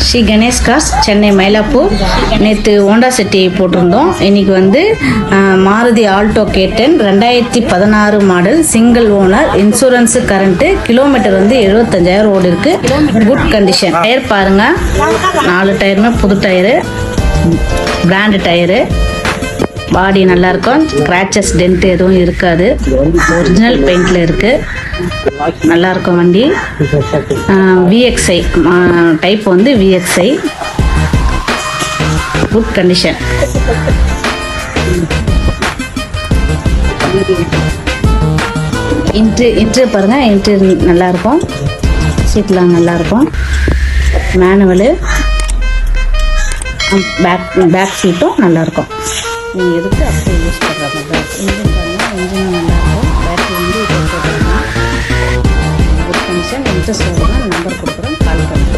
Sri Ganesh cars Chennai Mylapore. நேற்று Honda city போட்டிருந்தோம். இன்னைக்கு வந்து Maruti Alto K10 2016 model single owner, insurance current, kilometre வந்து 75,000 ஓடி இருக்கு. Good condition. டயர் பாருங்க, 4 டயருமே புது டயரு, பிராண்டு டயரு. பாடி நல்லா இருக்கும், கிராச்சஸ் டென்ட் எதுவும் இருக்காது, ஒரிஜினல் பெயிண்ட்ல இருக்கு. நல்லா இருக்கும் வண்டி. VXI டைப் வந்து VXI, குட் கண்டிஷன். இன்ட்ரு பாருங்க, இன்ட்ரு நல்லா இருக்கும், சீட்லாம் நல்லா இருக்கும். மேனுவலு, பேக் சீட்டும் நல்லா இருக்கும். நீங்கள் எதுக்கு அப்படியே யூஸ் பண்ணுறாங்க. இன்ஜின் பாருங்கள், இன்ஜினும் நல்லாயிருக்கும். பேட்டரி வந்து இப்போ போட்டுருங்க. Good condition. இன்ட்ரெஸ்ட் வருதுன்னா நம்பர் கொடுக்குறோம், கால் பண்ணுங்கள்.